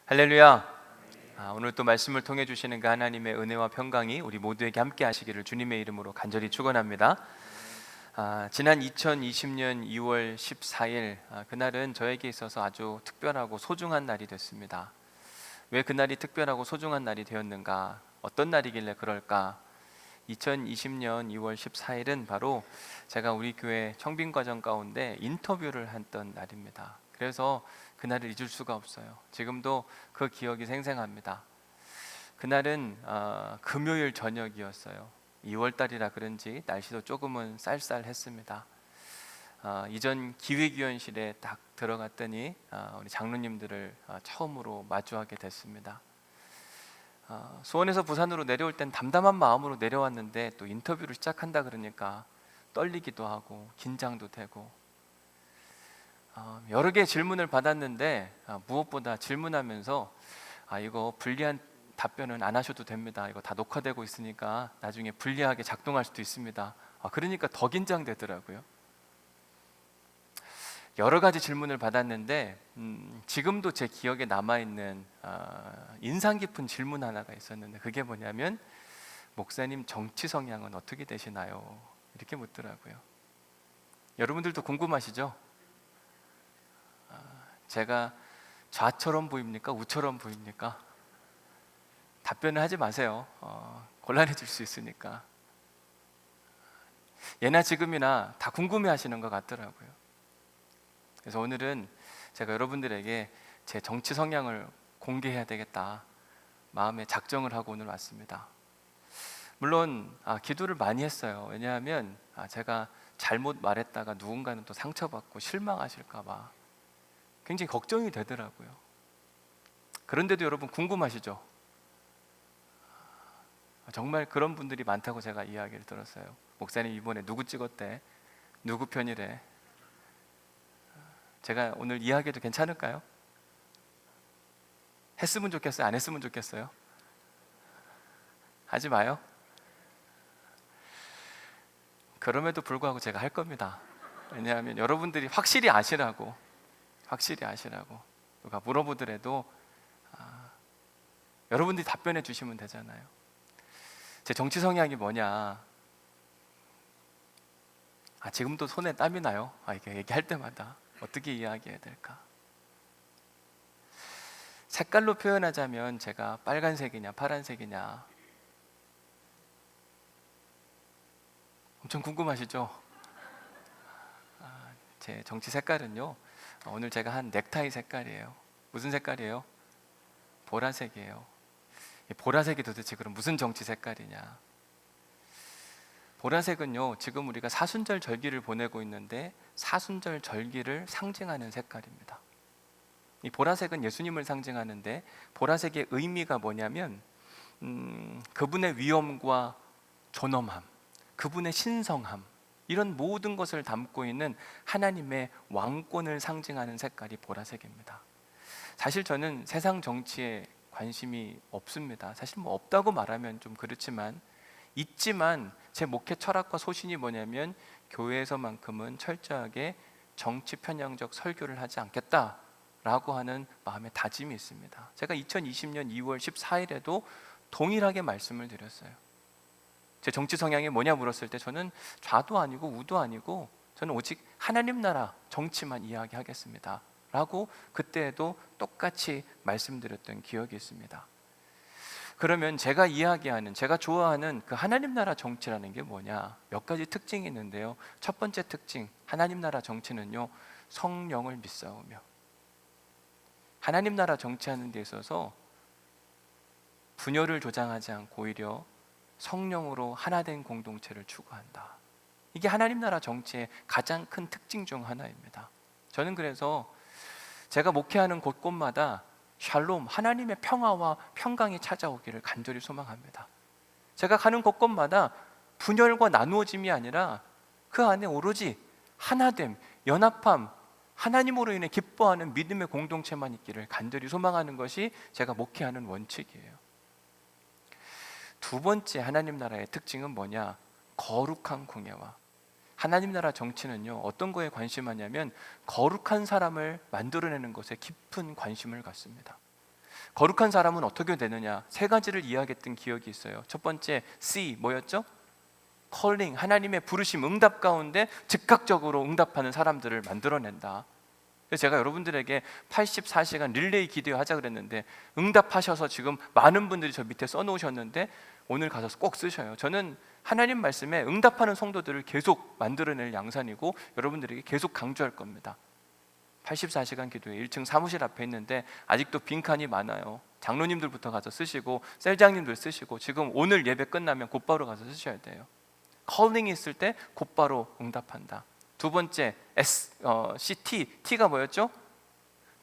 할렐루야. 오늘 또 말씀을 통해 주시는 그 하나님의 은혜와 평강이 우리 모두에게 함께 하시기를 주님의 이름으로 간절히 축원합니다. 지난 2020년 2월 14일 그날은 저에게 있어서 아주 특별하고 소중한 날이 됐습니다. 왜 그날이 특별하고 소중한 날이 되었는가? 어떤 날이길래 그럴까? 2020년 2월 14일은 바로 제가 우리 교회 청빙과정 가운데 인터뷰를 했던 날입니다. 그래서 그날을 잊을 수가 없어요. 지금도 그 기억이 생생합니다. 그날은 금요일 저녁이었어요. 2월달이라 그런지 날씨도 조금은 쌀쌀했습니다. 이전 기획위원실에 딱 들어갔더니 우리 장로님들을 처음으로 마주하게 됐습니다. 수원에서 부산으로 내려올 땐 담담한 마음으로 내려왔는데 또 인터뷰를 시작한다 그러니까 떨리기도 하고 긴장도 되고 여러 개의 질문을 받았는데 무엇보다 질문하면서 이거 불리한 답변은 안 하셔도 됩니다. 이거 다 녹화되고 있으니까 나중에 불리하게 작동할 수도 있습니다. 그러니까 더 긴장되더라고요. 여러 가지 질문을 받았는데 지금도 제 기억에 남아있는 인상 깊은 질문 하나가 있었는데 그게 뭐냐면 목사님 정치 성향은 어떻게 되시나요? 이렇게 묻더라고요. 여러분들도 궁금하시죠? 제가 좌처럼 보입니까? 우처럼 보입니까? 답변을 하지 마세요. 곤란해질 수 있으니까. 예나 지금이나 다 궁금해 하시는 것 같더라고요. 그래서 오늘은 제가 여러분들에게 제 정치 성향을 공개해야 되겠다 마음에 작정을 하고 오늘 왔습니다. 물론 기도를 많이 했어요. 왜냐하면 제가 잘못 말했다가 누군가는 또 상처받고 실망하실까 봐 굉장히 걱정이 되더라고요. 그런데도 여러분 궁금하시죠? 정말 그런 분들이 많다고 제가 이야기를 들었어요. 목사님 이번에 누구 찍었대? 누구 편이래? 제가 오늘 이야기해도 괜찮을까요? 했으면 좋겠어요? 안 했으면 좋겠어요? 하지 마요. 그럼에도 불구하고 제가 할 겁니다. 왜냐하면 여러분들이 확실히 아시라고 누가 물어보더라도 여러분들이 답변해 주시면 되잖아요. 제 정치 성향이 뭐냐? 지금도 손에 땀이 나요. 이게 얘기할 때마다 어떻게 이야기해야 될까? 색깔로 표현하자면 제가 빨간색이냐 파란색이냐 엄청 궁금하시죠? 제 정치 색깔은요, 오늘 제가 한 넥타이 색깔이에요. 무슨 색깔이에요? 보라색이에요. 이 보라색이 도대체 그럼 무슨 정치 색깔이냐? 보라색은요, 지금 우리가 사순절 절기를 보내고 있는데 사순절 절기를 상징하는 색깔입니다. 이 보라색은 예수님을 상징하는데 보라색의 의미가 뭐냐면 그분의 위엄과 존엄함, 그분의 신성함, 이런 모든 것을 담고 있는 하나님의 왕권을 상징하는 색깔이 보라색입니다. 사실 저는 세상 정치에 관심이 없습니다. 사실 없다고 말하면 좀 그렇지만 있지만 제 목회 철학과 소신이 뭐냐면 교회에서만큼은 철저하게 정치 편향적 설교를 하지 않겠다라고 하는 마음의 다짐이 있습니다. 제가 2020년 2월 14일에도 동일하게 말씀을 드렸어요. 제 정치 성향이 뭐냐 물었을 때 저는 좌도 아니고 우도 아니고 저는 오직 하나님 나라 정치만 이야기하겠습니다 라고 그때에도 똑같이 말씀드렸던 기억이 있습니다. 그러면 제가 이야기하는, 제가 좋아하는 그 하나님 나라 정치라는 게 뭐냐? 몇 가지 특징이 있는데요. 첫 번째 특징, 하나님 나라 정치는요, 성령을 믿사오며, 하나님 나라 정치하는 데 있어서 분열을 조장하지 않고 오히려 성령으로 하나된 공동체를 추구한다. 이게 하나님 나라 정치의 가장 큰 특징 중 하나입니다. 저는 그래서 제가 목회하는 곳곳마다 샬롬, 하나님의 평화와 평강이 찾아오기를 간절히 소망합니다. 제가 가는 곳곳마다 분열과 나누어짐이 아니라 그 안에 오로지 하나됨, 연합함, 하나님으로 인해 기뻐하는 믿음의 공동체만 있기를 간절히 소망하는 것이 제가 목회하는 원칙이에요. 두 번째 하나님 나라의 특징은 뭐냐? 거룩한 공예와, 하나님 나라 정치는요, 어떤 거에 관심하냐면 거룩한 사람을 만들어내는 것에 깊은 관심을 갖습니다. 거룩한 사람은 어떻게 되느냐? 세 가지를 이야기했던 기억이 있어요. 첫 번째 C 뭐였죠? calling, 하나님의 부르심, 응답 가운데 즉각적으로 응답하는 사람들을 만들어낸다. 그래서 제가 여러분들에게 84시간 릴레이 기도 하자 그랬는데 응답하셔서 지금 많은 분들이 저 밑에 써놓으셨는데 오늘 가서 꼭 쓰셔요. 저는 하나님 말씀에 응답하는 성도들을 계속 만들어낼 양산이고 여러분들에게 계속 강조할 겁니다. 84시간 기도회 1층 사무실 앞에 있는데 아직도 빈칸이 많아요. 장로님들부터 가서 쓰시고 셀장님들 쓰시고 지금 오늘 예배 끝나면 곧바로 가서 쓰셔야 돼요. 컬링이 있을 때 곧바로 응답한다. 두 번째 T가 뭐였죠?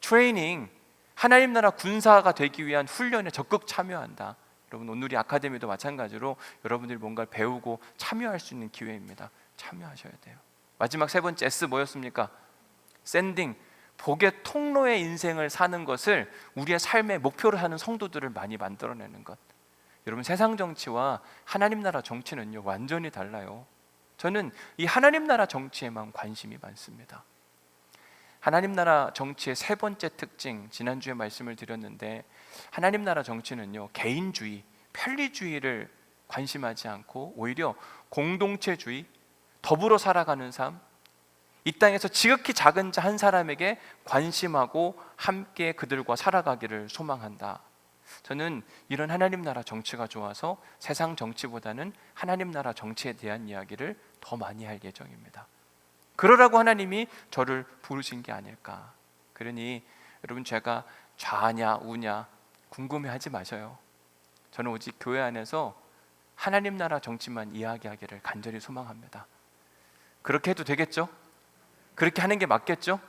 트레이닝, 하나님 나라 군사가 되기 위한 훈련에 적극 참여한다. 여러분 온누리 아카데미도 마찬가지로 여러분들이 뭔가를 배우고 참여할 수 있는 기회입니다. 참여하셔야 돼요. 마지막 세 번째 S 뭐였습니까? 샌딩, 복의 통로의 인생을 사는 것을 우리의 삶의 목표로 하는 성도들을 많이 만들어내는 것. 여러분 세상 정치와 하나님 나라 정치는요 완전히 달라요. 저는 이 하나님 나라 정치에만 관심이 많습니다. 하나님 나라 정치의 세 번째 특징, 지난주에 말씀을 드렸는데 하나님 나라 정치는요 개인주의, 편리주의를 관심하지 않고 오히려 공동체주의, 더불어 살아가는 삶, 이 땅에서 지극히 작은 자 한 사람에게 관심하고 함께 그들과 살아가기를 소망한다. 저는 이런 하나님 나라 정치가 좋아서 세상 정치보다는 하나님 나라 정치에 대한 이야기를 더 많이 할 예정입니다. 그러라고 하나님이 저를 부르신 게 아닐까. 그러니 여러분 제가 좌냐 우냐 궁금해하지 마셔요. 저는 오직 교회 안에서 하나님 나라 정치만 이야기하기를 간절히 소망합니다. 그렇게 해도 되겠죠? 그렇게 하는 게 맞겠죠?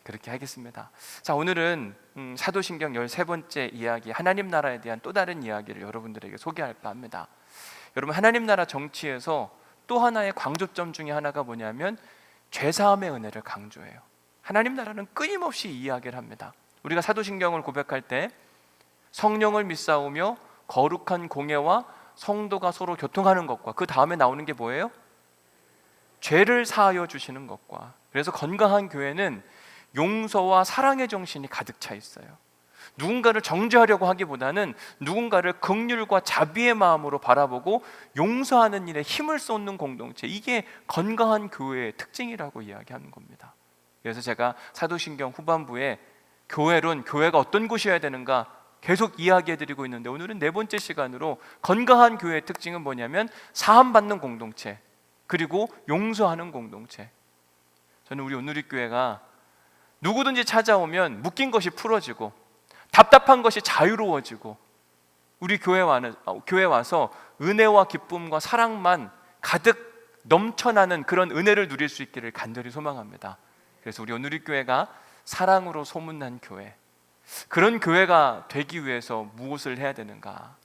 그렇게 하겠습니다. 자, 오늘은 사도신경 13번째 이야기, 하나님 나라에 대한 또 다른 이야기를 여러분들에게 소개할까 합니다. 여러분 하나님 나라 정치에서 또 하나의 강조점 중에 하나가 뭐냐면 죄사함의 은혜를 강조해요. 하나님 나라는 끊임없이 이야기를 합니다. 우리가 사도신경을 고백할 때 성령을 믿사오며 거룩한 공예와 성도가 서로 교통하는 것과 그 다음에 나오는 게 뭐예요? 죄를 사하여 주시는 것과. 그래서 건강한 교회는 용서와 사랑의 정신이 가득 차 있어요. 누군가를 정죄하려고 하기보다는 누군가를 긍휼과 자비의 마음으로 바라보고 용서하는 일에 힘을 쏟는 공동체, 이게 건강한 교회의 특징이라고 이야기하는 겁니다. 그래서 제가 사도신경 후반부에 교회론, 교회가 어떤 곳이어야 되는가 계속 이야기해드리고 있는데 오늘은 네 번째 시간으로 건강한 교회의 특징은 뭐냐면 사함받는 공동체, 그리고 용서하는 공동체. 저는 우리 온누리교회가 누구든지 찾아오면 묶인 것이 풀어지고 답답한 것이 자유로워지고 우리 교회 와서 은혜와 기쁨과 사랑만 가득 넘쳐나는 그런 은혜를 누릴 수 있기를 간절히 소망합니다. 그래서 우리 온누리교회가 사랑으로 소문난 교회, 그런 교회가 되기 위해서 무엇을 해야 되는가?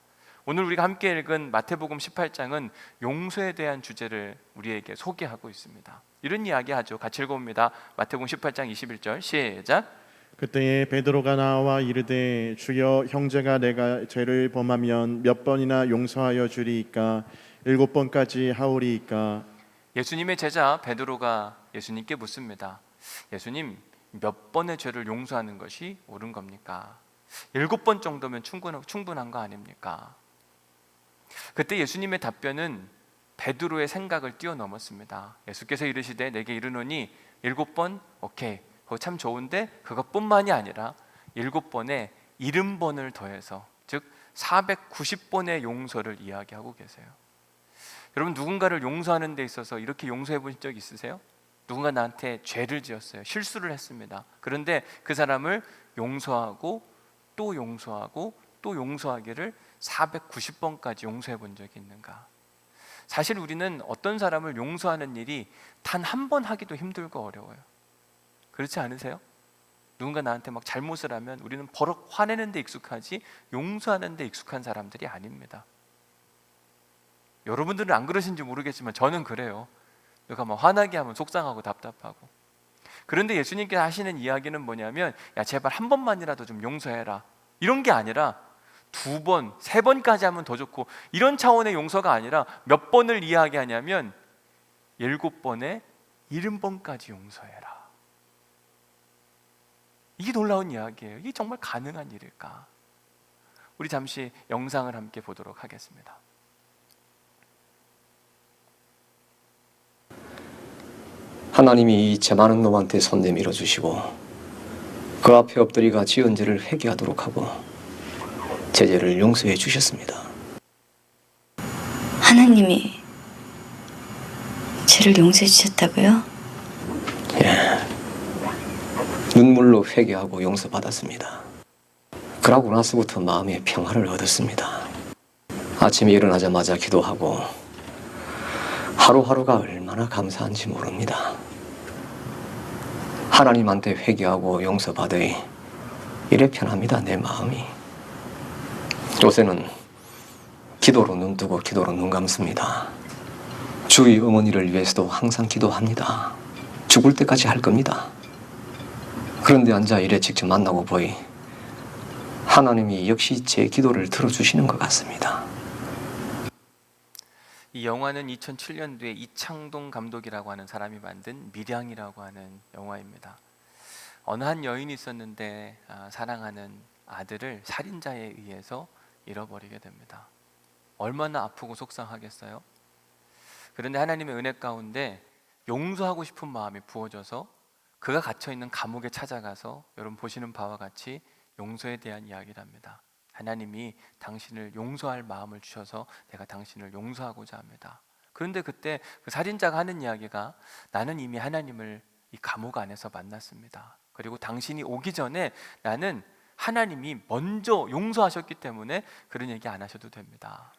오늘 우리가 함께 읽은 마태복음 18장은 용서에 대한 주제를 우리에게 소개하고 있습니다. 이런 이야기 하죠. 같이 읽어봅니다. 마태복음 18장 21절 시작. 그때에 베드로가 나와 이르되 주여, 형제가 내가 죄를 범하면 몇 번이나 용서하여 주리이까? 7번까지 하오리이까? 예수님의 제자 베드로가 예수님께 묻습니다. 예수님, 몇 번의 죄를 용서하는 것이 옳은 겁니까? 7번 정도면 충분한 거 아닙니까? 그때 예수님의 답변은 베드로의 생각을 뛰어넘었습니다. 예수께서 이르시되 내게 이르노니 7번 오케이, 그거 참 좋은데 그것뿐만이 아니라 7번에 70번을 더해서 즉 490번의 용서를 이야기하고 계세요. 여러분 누군가를 용서하는 데 있어서 이렇게 용서해 보신 적 있으세요? 누군가 나한테 죄를 지었어요. 실수를 했습니다. 그런데 그 사람을 용서하고 또 용서하고 또 용서하기를 490번까지 용서해 본 적이 있는가? 사실 우리는 어떤 사람을 용서하는 일이 단 한 번 하기도 힘들고 어려워요. 그렇지 않으세요? 누군가 나한테 막 잘못을 하면 우리는 버럭 화내는 데 익숙하지 용서하는 데 익숙한 사람들이 아닙니다. 여러분들은 안 그러신지 모르겠지만 저는 그래요. 누가 막 화나게 하면 속상하고 답답하고. 그런데 예수님께서 하시는 이야기는 뭐냐면 야 제발 한 번만이라도 좀 용서해라, 이런 게 아니라 2번, 3번까지 하면 더 좋고, 이런 차원의 용서가 아니라 몇 번을 이야기하냐면 7번에 70번까지 용서해라. 이게 놀라운 이야기예요. 이게 정말 가능한 일일까? 우리 잠시 영상을 함께 보도록 하겠습니다. 하나님이 이 죄 많은 놈한테 손 내밀어 주시고 그 앞에 엎드리가 지은 죄를 회개하도록 하고 제 죄를 용서해 주셨습니다. 하나님이 죄를 용서해 주셨다고요? 눈물로 회개하고 용서받았습니다. 그러고 나서부터 마음의 평화를 얻었습니다. 아침에 일어나자마자 기도하고 하루하루가 얼마나 감사한지 모릅니다. 하나님한테 회개하고 용서받으니 이래 편합니다, 내 마음이. 요새는 기도로 눈 뜨고 기도로 눈 감습니다. 주의 어머니를 위해서도 항상 기도합니다. 죽을 때까지 할 겁니다. 그런데 앉아 이래 직접 만나고 보니 하나님이 역시 제 기도를 들어주시는 것 같습니다. 이 영화는 2007년도에 이창동 감독이라고 하는 사람이 만든 밀양이라고 하는 영화입니다. 어느 한 여인이 있었는데 사랑하는 아들을 살인자에 의해서 잃어버리게 됩니다. 얼마나 아프고 속상하겠어요? 그런데 하나님의 은혜 가운데 용서하고 싶은 마음이 부어져서 그가 갇혀있는 감옥에 찾아가서 여러분 보시는 바와 같이 용서에 대한 이야기를 합니다. 하나님이 당신을 용서할 마음을 주셔서 내가 당신을 용서하고자 합니다. 그런데 그때 그 살인자가 하는 이야기가 나는 이미 하나님을 이 감옥 안에서 만났습니다. 그리고 당신이 오기 전에 나는 하나님이 먼저 용서하셨기 때문에 그런 얘기 안 하셔도 됩니다.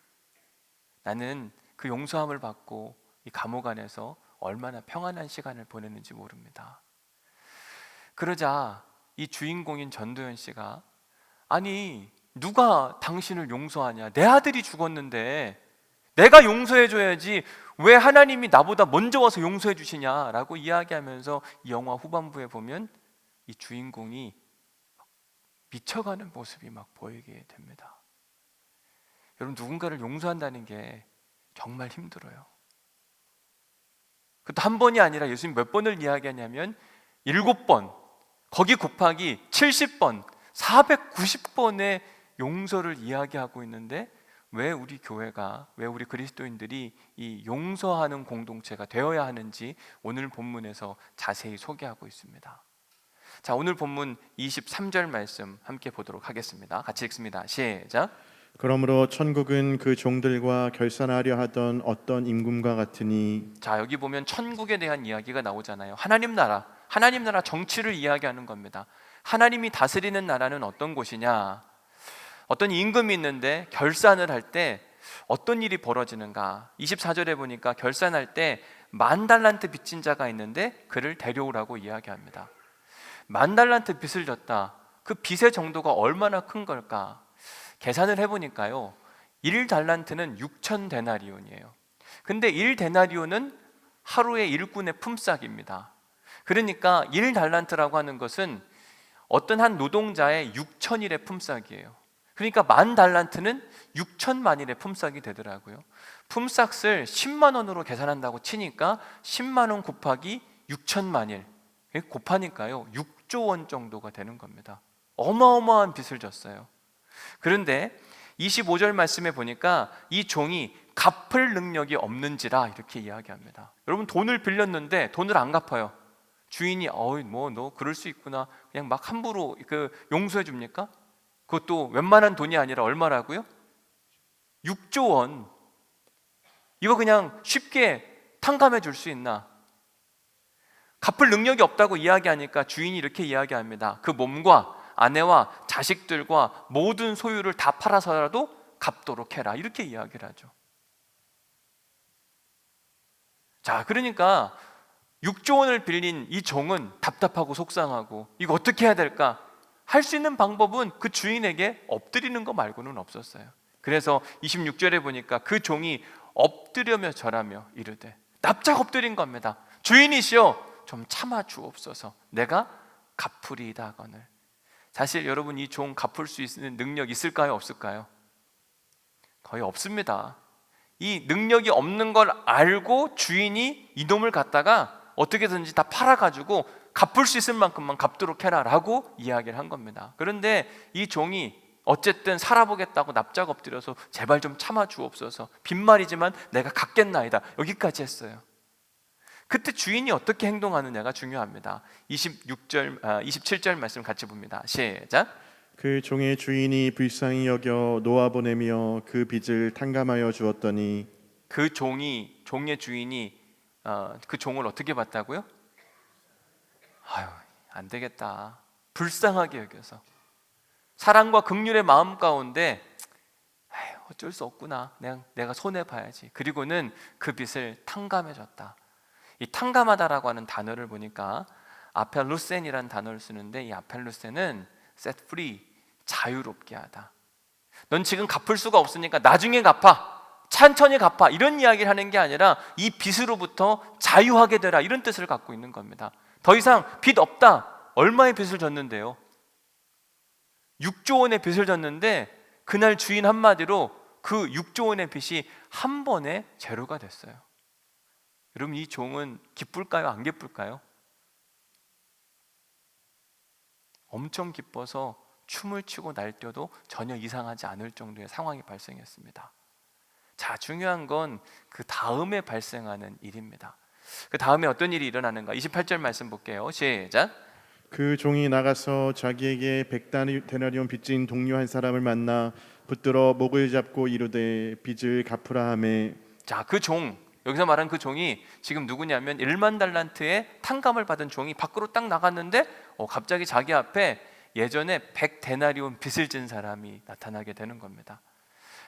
나는 그 용서함을 받고 이 감옥 안에서 얼마나 평안한 시간을 보내는지 모릅니다. 그러자 이 주인공인 전도연 씨가 아니 누가 당신을 용서하냐? 내 아들이 죽었는데 내가 용서해줘야지 왜 하나님이 나보다 먼저 와서 용서해 주시냐라고 이야기하면서 이 영화 후반부에 보면 이 주인공이 미쳐가는 모습이 막 보이게 됩니다. 여러분 누군가를 용서한다는 게 정말 힘들어요. 그것도 한 번이 아니라 예수님 몇 번을 이야기하냐면 7번 거기 곱하기 70번 490번의 용서를 이야기하고 있는데 왜 우리 교회가 왜 우리 그리스도인들이 이 용서하는 공동체가 되어야 하는지 오늘 본문에서 자세히 소개하고 있습니다. 자, 오늘 본문 23절 말씀 함께 보도록 하겠습니다. 같이 읽습니다. 시작. 그러므로 천국은 그 종들과 결산하려 하던 어떤 임금과 같으니. 자, 여기 보면 천국에 대한 이야기가 나오잖아요. 하나님 나라 정치를 이야기하는 겁니다. 하나님이 다스리는 나라는 어떤 곳이냐? 어떤 임금이 있는데 결산을 할 때 어떤 일이 벌어지는가? 24절에 보니까 결산할 때 10,000달란트 빚진 자가 있는데 그를 데려오라고 이야기합니다. 10,000달란트 빚을 졌다. 그 빚의 정도가 얼마나 큰 걸까? 계산을 해보니까요 1달란트는 6,000데나리온이에요. 근데 1데나리온은 하루의 일꾼의 품삯입니다. 그러니까 1달란트라고 하는 것은 어떤 한 노동자의 6,000일의 품삯이에요. 그러니까 10,000달란트는 6,000만일의 품삯이 되더라고요. 품삯을 10만 원으로 계산한다고 치니까 10만 원 곱하기 6,000만일 곱하니까요 6조 원 정도가 되는 겁니다. 어마어마한 빚을 졌어요. 그런데 25절 말씀에 보니까 이 종이 갚을 능력이 없는지라 이렇게 이야기합니다. 여러분 돈을 빌렸는데 돈을 안 갚아요. 주인이 너 그럴 수 있구나 그냥 막 함부로 용서해 줍니까? 그것도 웬만한 돈이 아니라 얼마라고요? 6조 원. 이거 그냥 쉽게 탕감해 줄 수 있나? 갚을 능력이 없다고 이야기하니까 주인이 이렇게 이야기합니다. 그 몸과 아내와 자식들과 모든 소유를 다 팔아서라도 갚도록 해라 이렇게 이야기를 하죠. 자, 그러니까 6조 원을 빌린 이 종은 답답하고 속상하고 이거 어떻게 해야 될까? 할 수 있는 방법은 그 주인에게 엎드리는 거 말고는 없었어요. 그래서 26절에 보니까 그 종이 엎드려며 절하며 이르되 납작 엎드린 겁니다. 주인이시여 좀 참아 주옵소서 내가 갚으리이다 하거늘. 사실 여러분 이 종 갚을 수 있는 능력 있을까요? 없을까요? 거의 없습니다. 이 능력이 없는 걸 알고 주인이 이놈을 갖다가 어떻게든지 다 팔아가지고 갚을 수 있을 만큼만 갚도록 해라 라고 이야기를 한 겁니다. 그런데 이 종이 어쨌든 살아보겠다고 납작 엎드려서 제발 좀 참아 주옵소서, 빈말이지만 내가 갚겠나이다, 여기까지 했어요. 그때 주인이 어떻게 행동하느냐가 중요합니다. 27절 말씀 같이 봅니다. 시작. 그 종의 주인이 불쌍히 여겨 놓아보내며 그 빚을 탕감하여 주었더니 그 종의 주인이 그 종을 어떻게 봤다고요? 아유, 안 되겠다, 불쌍하게 여겨서 사랑과 긍휼의 마음 가운데 아유, 어쩔 수 없구나, 내가 손해 봐야지. 그리고는 그 빚을 탕감해 줬다. 이 탕감하다라고 하는 단어를 보니까 아펠루센이라는 단어를 쓰는데, 이 아펠루센은 set free, 자유롭게 하다. 넌 지금 갚을 수가 없으니까 나중에 갚아, 천천히 갚아, 이런 이야기를 하는 게 아니라 이 빚으로부터 자유하게 되라, 이런 뜻을 갖고 있는 겁니다. 더 이상 빚 없다. 얼마의 빚을 졌는데요? 6조 원의 빚을 졌는데 그날 주인 한마디로 그 6조 원의 빚이 한 번에 제로가 됐어요. 여러분, 이 종은 기쁠까요? 안 기쁠까요? 엄청 기뻐서 춤을 추고 날뛰어도 전혀 이상하지 않을 정도의 상황이 발생했습니다. 자, 중요한 건 그 다음에 발생하는 일입니다. 그 다음에 어떤 일이 일어나는가? 28절 말씀 볼게요. 시작. 그 종이 나가서 자기에게 100데나리온 빚진 동료 한 사람을 만나 붙들어 목을 잡고 이르되 빚을 갚으라 하매. 자, 그 종, 여기서 말한 그 종이 지금 누구냐면 1만 달란트의 탕감을 받은 종이 밖으로 딱 나갔는데 갑자기 자기 앞에 예전에 100데나리온 빚을 진 사람이 나타나게 되는 겁니다.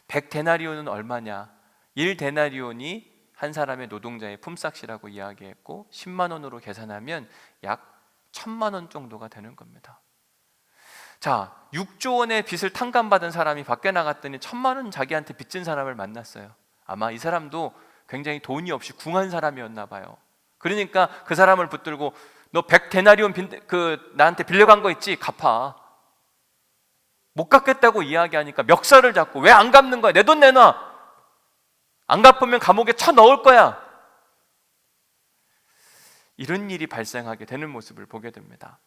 100데나리온은 얼마냐? 1데나리온이 한 사람의 노동자의 품삯이라고 이야기했고 10만 원으로 계산하면 약 1000만 원 정도가 되는 겁니다. 자, 6조 원의 빚을 탕감받은 사람이 밖에 나갔더니 1000만 원 자기한테 빚진 사람을 만났어요. 아마 이 사람도 굉장히 돈이 없이 궁한 사람이었나 봐요. 그러니까 그 사람을 붙들고 너 100데나리온 나한테 빌려간 거 있지? 갚아. 못 갚겠다고 이야기하니까 멱살을 잡고 왜 안 갚는 거야? 내 돈 내놔. 안 갚으면 감옥에 쳐넣을 거야. 이런 일이 발생하게 되는 모습을 보게 됩니다.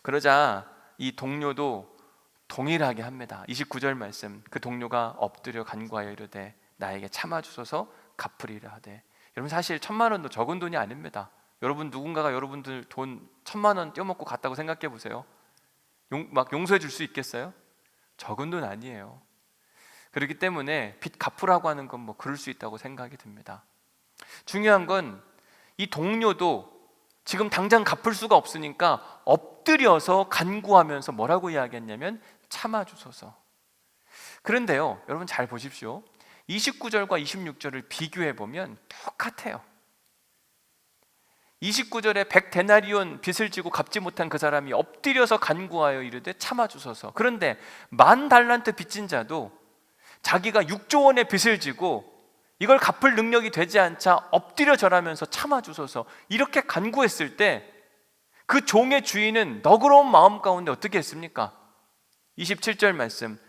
그러자 이 동료도 동일하게 합니다. 29절 말씀. 그 동료가 엎드려 간구하여 이르되 나에게 참아주소서 갚으리라 하되. 여러분, 사실 1000만 원도 적은 돈이 아닙니다. 여러분, 누군가가 여러분들 돈 1000만 원 떼어먹고 갔다고 생각해 보세요. 막 용서해 줄 수 있겠어요? 적은 돈 아니에요. 그렇기 때문에 빚 갚으라고 하는 건 뭐 그럴 수 있다고 생각이 듭니다. 중요한 건 이 동료도 지금 당장 갚을 수가 없으니까 엎드려서 간구하면서 뭐라고 이야기했냐면 참아주소서. 그런데요, 여러분 잘 보십시오. 29절과 26절을 비교해 보면 똑같아요. 29절에 100데나리온 빚을 지고 갚지 못한 그 사람이 엎드려서 간구하여 이르되 참아주소서. 그런데 10,000달란트 빚진 자도 자기가 6조 원의 빚을 지고 이걸 갚을 능력이 되지 않자 엎드려 절하면서 참아주소서, 이렇게 간구했을 때 그 종의 주인은 너그러운 마음 가운데 어떻게 했습니까? 27절 말씀.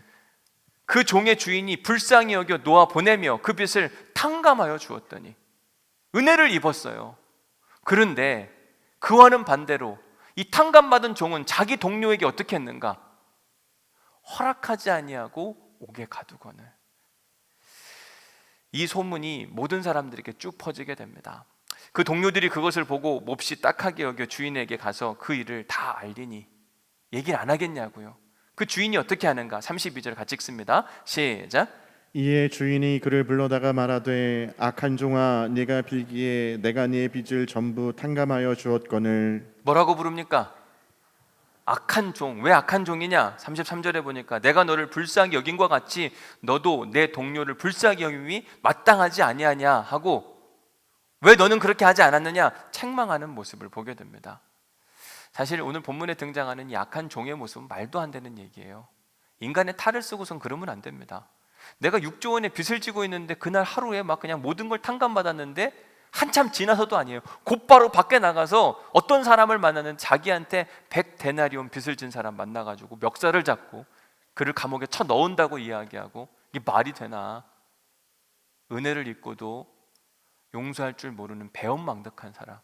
그 종의 주인이 불쌍히 여겨 놓아 보내며 그 빚을 탕감하여 주었더니, 은혜를 입었어요. 그런데 그와는 반대로 이 탕감받은 종은 자기 동료에게 어떻게 했는가? 허락하지 아니하고 옥에 가두거늘. 이 소문이 모든 사람들에게 쭉 퍼지게 됩니다. 그 동료들이 그것을 보고 몹시 딱하게 여겨 주인에게 가서 그 일을 다 알리니 얘기를 안 하겠냐고요. 그 주인이 어떻게 하는가? 32절 같이 읽습니다. 시작. 이에 주인이 그를 불러다가 말하되 악한 종아, 네가 빌기에 내가 네 빚을 전부 탕감하여 주었거늘. 뭐라고 부릅니까? 악한 종. 왜 악한 종이냐? 33절에 보니까 내가 너를 불쌍히 여긴과 같이 너도 내 동료를 불쌍히 여김이 마땅하지 아니하냐 하고, 왜 너는 그렇게 하지 않았느냐? 책망하는 모습을 보게 됩니다. 사실 오늘 본문에 등장하는 이 악한 종의 모습은 말도 안 되는 얘기예요. 인간의 탈을 쓰고선 그러면 안 됩니다. 내가 6조 원의 빚을 지고 있는데 그날 하루에 막 그냥 모든 걸 탕감받았는데 한참 지나서도 아니에요. 곧바로 밖에 나가서 어떤 사람을 만나는, 자기한테 100데나리온 빚을 진 사람 만나가지고 멱살을 잡고 그를 감옥에 쳐 넣은다고 이야기하고, 이게 말이 되나? 은혜를 입고도 용서할 줄 모르는 배은망덕한 사람,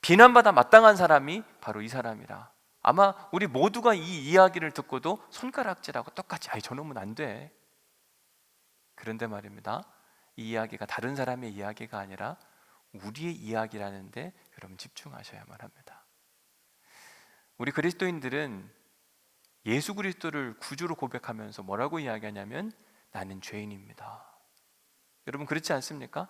비난받아 마땅한 사람이 바로 이 사람이라. 아마 우리 모두가 이 이야기를 듣고도 손가락질하고 똑같이 아이 저놈은 안 돼. 그런데 말입니다. 이 이야기가 다른 사람의 이야기가 아니라 우리의 이야기라는데 여러분 집중하셔야만 합니다. 우리 그리스도인들은 예수 그리스도를 구주로 고백하면서 뭐라고 이야기하냐면 나는 죄인입니다. 여러분 그렇지 않습니까?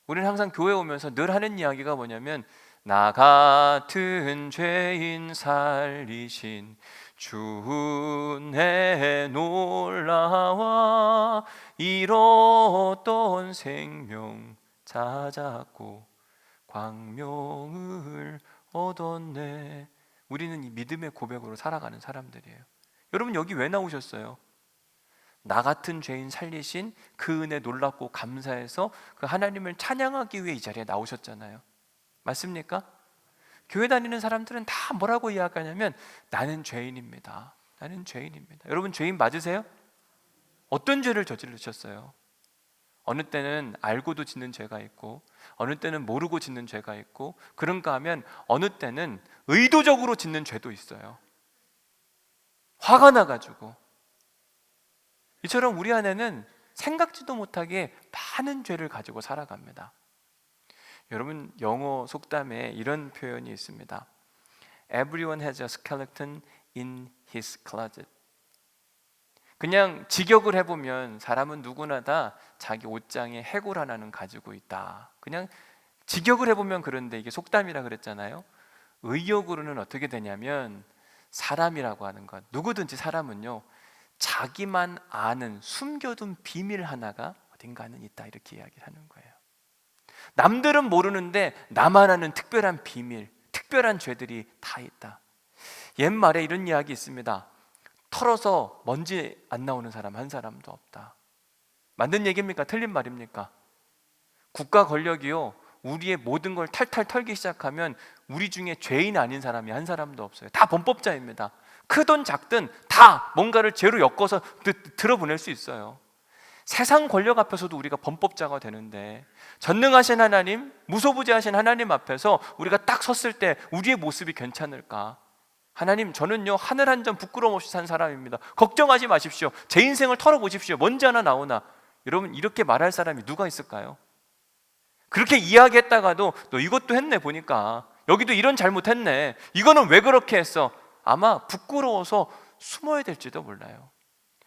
우리는 항상 교회 오면서 늘 하는 이야기가 뭐냐면 나 같은 죄인 살리신 주의 놀라와 잃었던 생명 찾았고 광명을 얻었네. 우리는 이 믿음의 고백으로 살아가는 사람들이에요. 여러분 여기 왜 나오셨어요? 나 같은 죄인 살리신 그 은혜 놀랍고 감사해서 그 하나님을 찬양하기 위해 이 자리에 나오셨잖아요. 맞습니까? 교회 다니는 사람들은 다 뭐라고 이야기하냐면 나는 죄인입니다. 나는 죄인입니다. 여러분 죄인 맞으세요? 어떤 죄를 저지르셨어요? 어느 때는 알고도 짓는 죄가 있고 어느 때는 모르고 짓는 죄가 있고 그런가 하면 어느 때는 의도적으로 짓는 죄도 있어요. 화가 나가지고. 이처럼 우리 안에는 생각지도 못하게 많은 죄를 가지고 살아갑니다. 여러분 영어 속담에 이런 표현이 있습니다. Everyone has a skeleton in his closet. 그냥 직역을 해보면 사람은 누구나 다 자기 옷장에 해골 하나는 가지고 있다. 그냥 직역을 해보면 그런데 이게 속담이라 그랬잖아요. 의역으로는 어떻게 되냐면 사람이라고 하는 것, 누구든지 사람은요 자기만 아는 숨겨둔 비밀 하나가 어딘가는 있다 이렇게 이야기를 하는 거예요. 남들은 모르는데 나만 아는 특별한 비밀, 특별한 죄들이 다 있다. 옛말에 이런 이야기 있습니다. 털어서 먼지 안 나오는 사람 한 사람도 없다. 맞는 얘기입니까? 틀린 말입니까? 국가 권력이요 우리의 모든 걸 탈탈 털기 시작하면 우리 중에 죄인 아닌 사람이 한 사람도 없어요. 다 범법자입니다. 크든 작든 다 뭔가를 죄로 엮어서 들어보낼 수 있어요. 세상 권력 앞에서도 우리가 범법자가 되는데 전능하신 하나님, 무소부재하신 하나님 앞에서 우리가 딱 섰을 때 우리의 모습이 괜찮을까? 하나님 저는요 하늘 한 점 부끄러움 없이 산 사람입니다. 걱정하지 마십시오. 제 인생을 털어보십시오. 먼지 하나 나오나. 여러분 이렇게 말할 사람이 누가 있을까요? 그렇게 이야기했다가도 너 이것도 했네 보니까 여기도 이런 잘못했네 이거는 왜 그렇게 했어? 아마 부끄러워서 숨어야 될지도 몰라요.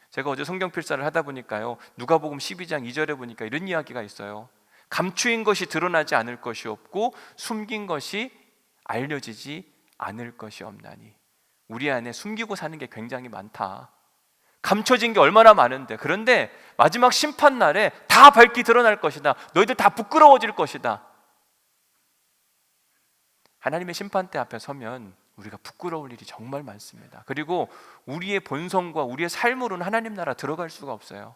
제가 어제 성경 필사를 하다 보니까요 누가복음 12장 2절에 보니까 이런 이야기가 있어요. 감추인 것이 드러나지 않을 것이 없고 숨긴 것이 알려지지 않을 것이 없나니. 우리 안에 숨기고 사는 게 굉장히 많다. 감춰진 게 얼마나 많은데 그런데 마지막 심판날에 다 밝히 드러날 것이다. 너희들 다 부끄러워질 것이다. 하나님의 심판대 앞에 서면 우리가 부끄러울 일이 정말 많습니다. 그리고 우리의 본성과 우리의 삶으로는 하나님 나라 들어갈 수가 없어요.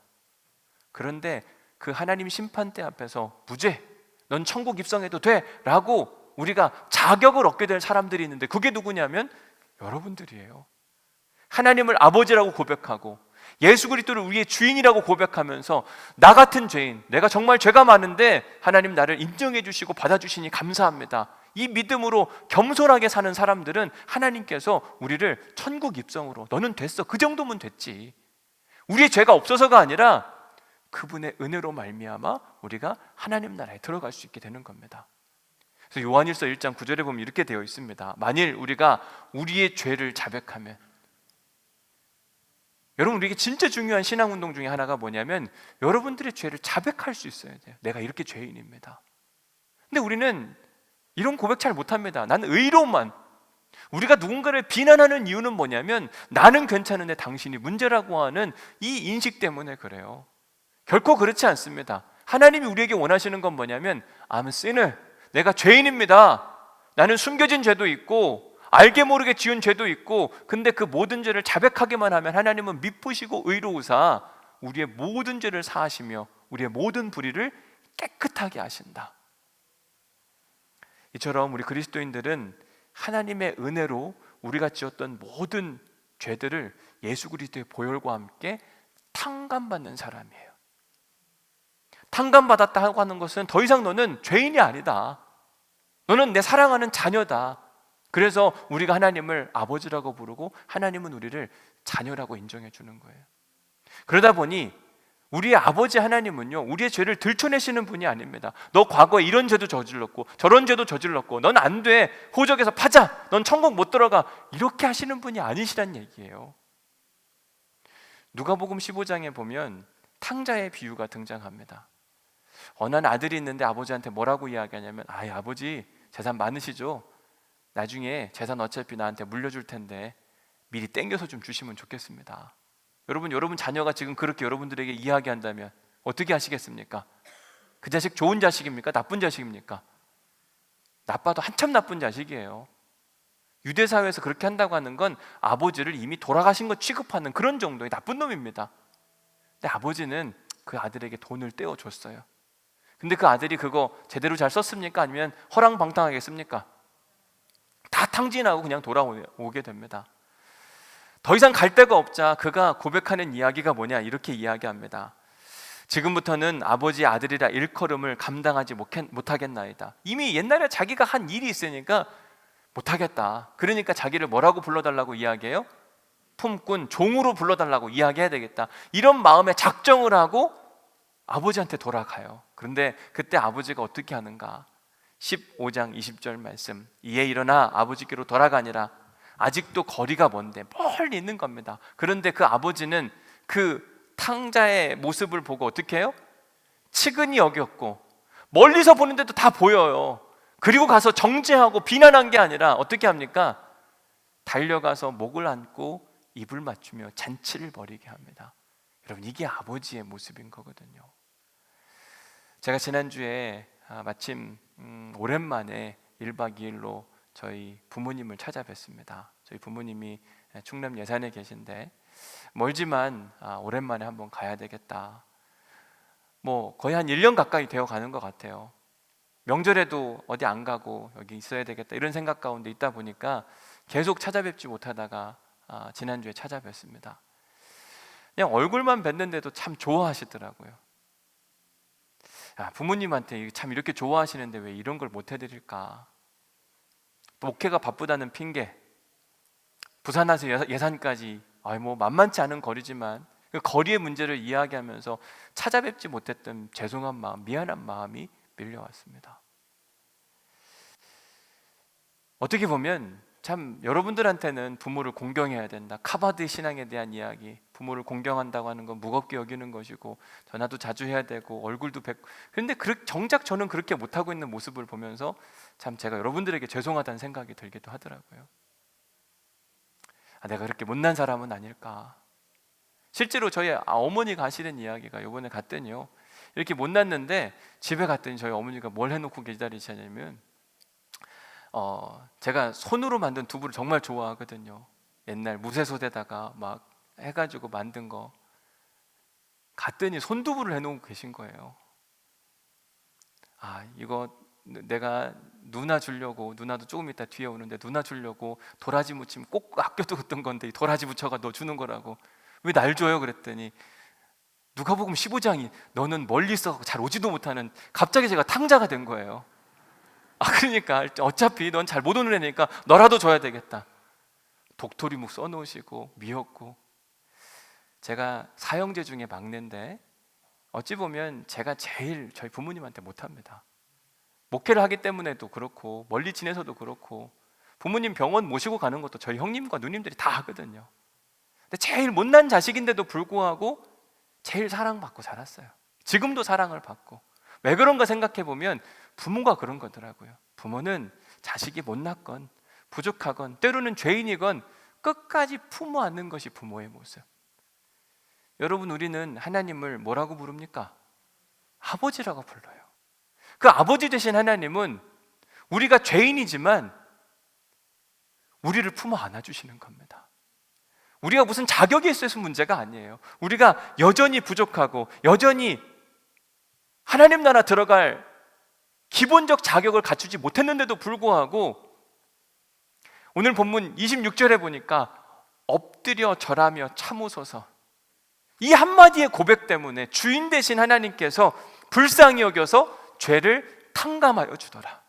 그런데 그 하나님 심판대 앞에서 무죄, 넌 천국 입성해도 돼 라고 우리가 자격을 얻게 될 사람들이 있는데 그게 누구냐면 여러분들이에요. 하나님을 아버지라고 고백하고 예수 그리스도를 우리의 주인이라고 고백하면서 나 같은 죄인, 내가 정말 죄가 많은데 하나님 나를 인정해 주시고 받아주시니 감사합니다. 이 믿음으로 겸손하게 사는 사람들은 하나님께서 우리를 천국 입성으로 너는 됐어. 그 정도면 됐지. 우리의 죄가 없어서가 아니라 그분의 은혜로 말미암아 우리가 하나님 나라에 들어갈 수 있게 되는 겁니다. 그래서 요한일서 1장 9절에 보면 이렇게 되어 있습니다. 만일 우리가 우리의 죄를 자백하면, 여러분 우리에게 진짜 중요한 신앙운동 중에 하나가 뭐냐면 여러분들의 죄를 자백할 수 있어야 돼요. 내가 이렇게 죄인입니다. 근데 우리는 이런 고백 잘 못합니다. 나는 의로만. 우리가 누군가를 비난하는 이유는 뭐냐면 나는 괜찮은데 당신이 문제라고 하는 이 인식 때문에 그래요. 결코 그렇지 않습니다. 하나님이 우리에게 원하시는 건 뭐냐면 I'm a sinner. 내가 죄인입니다. 나는 숨겨진 죄도 있고 알게 모르게 지은 죄도 있고 근데 그 모든 죄를 자백하기만 하면 하나님은 미쁘시고 의로우사 우리의 모든 죄를 사하시며 우리의 모든 불의를 깨끗하게 하신다. 이처럼 우리 그리스도인들은 하나님의 은혜로 우리가 지었던 모든 죄들을 예수 그리스도의 보혈과 함께 탕감받는 사람이에요. 탕감받았다고 하는 것은 더 이상 너는 죄인이 아니다. 너는 내 사랑하는 자녀다. 그래서 우리가 하나님을 아버지라고 부르고 하나님은 우리를 자녀라고 인정해 주는 거예요. 그러다 보니 우리의 아버지 하나님은요, 우리의 죄를 들춰내시는 분이 아닙니다. 너 과거에 이런 죄도 저질렀고 저런 죄도 저질렀고 넌 안 돼, 호적에서 파자, 넌 천국 못 들어가, 이렇게 하시는 분이 아니시란 얘기예요. 누가복음 15장에 보면 탕자의 비유가 등장합니다. 어느 한 아들이 있는데 아버지한테 뭐라고 이야기하냐면, 아버지 재산 많으시죠? 나중에 재산 어차피 나한테 물려줄 텐데 미리 땡겨서 좀 주시면 좋겠습니다. 여러분 자녀가 지금 그렇게 여러분들에게 이야기한다면 어떻게 하시겠습니까? 그 자식 좋은 자식입니까? 나쁜 자식입니까? 나빠도 한참 나쁜 자식이에요. 유대 사회에서 그렇게 한다고 하는 건 아버지를 이미 돌아가신 것 취급하는 그런 정도의 나쁜 놈입니다. 근데 아버지는 그 아들에게 돈을 떼어줬어요. 근데 그 아들이 그거 제대로 잘 썼습니까? 아니면 허랑방탕하게 씁니까? 다 탕진하고 그냥 돌아오게 됩니다. 더 이상 갈 데가 없자 그가 고백하는 이야기가 뭐냐, 이렇게 이야기합니다. 지금부터는 아버지 아들이라 일컬음을 감당하지 못하겠나이다. 이미 옛날에 자기가 한 일이 있으니까 못하겠다. 그러니까 자기를 뭐라고 불러달라고 이야기해요? 품꾼, 종으로 불러달라고 이야기해야 되겠다. 이런 마음에 작정을 하고 아버지한테 돌아가요. 그런데 그때 아버지가 어떻게 하는가? 15장 20절 말씀, 이에 일어나 아버지께로 돌아가니라. 아직도 거리가 먼데 멀리 있는 겁니다. 그런데 그 아버지는 그 탕자의 모습을 보고 어떻게 해요? 측은히 여겼고 멀리서 보는데도 다 보여요. 그리고 가서 정죄하고 비난한 게 아니라 어떻게 합니까? 달려가서 목을 안고 입을 맞추며 잔치를 벌이게 합니다. 여러분, 이게 아버지의 모습인 거거든요. 제가 지난주에 마침 오랜만에 1박 2일로 저희 부모님을 찾아뵀습니다. 저희 부모님이 충남 예산에 계신데 멀지만 오랜만에 한번 가야 되겠다. 뭐 거의 한 1년 가까이 되어 가는 것 같아요. 명절에도 어디 안 가고 여기 있어야 되겠다 이런 생각 가운데 있다 보니까 계속 찾아뵙지 못하다가 지난주에 찾아뵀습니다. 그냥 얼굴만 뵀는데도 참 좋아하시더라고요. 부모님한테 참 이렇게 좋아하시는데 왜 이런 걸 못 해드릴까? 목회가 바쁘다는 핑계, 부산에서 예산까지 뭐 만만치 않은 거리지만 그 거리의 문제를 이야기하면서 찾아뵙지 못했던 죄송한 마음, 미안한 마음이 밀려왔습니다. 어떻게 보면 참 여러분들한테는 부모를 공경해야 된다, 카바드 신앙에 대한 이야기, 부모를 공경한다고 하는 건 무겁게 여기는 것이고 전화도 자주 해야 되고 얼굴도 뵙고, 그런데 정작 저는 그렇게 못하고 있는 모습을 보면서 참 제가 여러분들에게 죄송하다는 생각이 들기도 하더라고요. 내가 그렇게 못난 사람은 아닐까. 실제로 저희 어머니가 하시는 이야기가, 이번에 갔더니요, 이렇게 못났는데 집에 갔더니 저희 어머니가 뭘 해놓고 기다리시냐면 제가 손으로 만든 두부를 정말 좋아하거든요. 옛날 무쇠솥에다가 막 해가지고 만든 거. 갔더니 손두부를 해놓고 계신 거예요. 이거 내가 누나 주려고, 누나도 조금 이따 뒤에 오는데 누나 주려고 도라지 무침 꼭 아껴두었던 건데 도라지 무쳐가 너 주는 거라고. 왜 날 줘요? 그랬더니 누가복음 15장이 너는 멀리 있어 잘 오지도 못하는, 갑자기 제가 탕자가 된 거예요. 그러니까 어차피 넌 잘 못 오는 애니까 너라도 줘야 되겠다. 독토리묵 써놓으시고 미역국. 제가 사형제 중에 막내인데 어찌 보면 제가 제일 저희 부모님한테 못합니다. 목회를 하기 때문에도 그렇고 멀리 지내서도 그렇고 부모님 병원 모시고 가는 것도 저희 형님과 누님들이 다 하거든요. 근데 제일 못난 자식인데도 불구하고 제일 사랑받고 자랐어요. 지금도 사랑을 받고. 왜 그런가 생각해 보면 부모가 그런 거더라고요. 부모는 자식이 못났건 부족하건 때로는 죄인이건 끝까지 품어 안는 것이 부모의 모습. 여러분, 우리는 하나님을 뭐라고 부릅니까? 아버지라고 불러요. 그 아버지 되신 하나님은 우리가 죄인이지만 우리를 품어 안아주시는 겁니다. 우리가 무슨 자격이 있어서 문제가 아니에요. 우리가 여전히 부족하고 여전히 하나님 나라 들어갈 기본적 자격을 갖추지 못했는데도 불구하고 오늘 본문 26절에 보니까 엎드려 절하며 참으소서, 이 한마디의 고백 때문에 주인 되신 하나님께서 불쌍히 여겨서 죄를 탕감하여 주더라.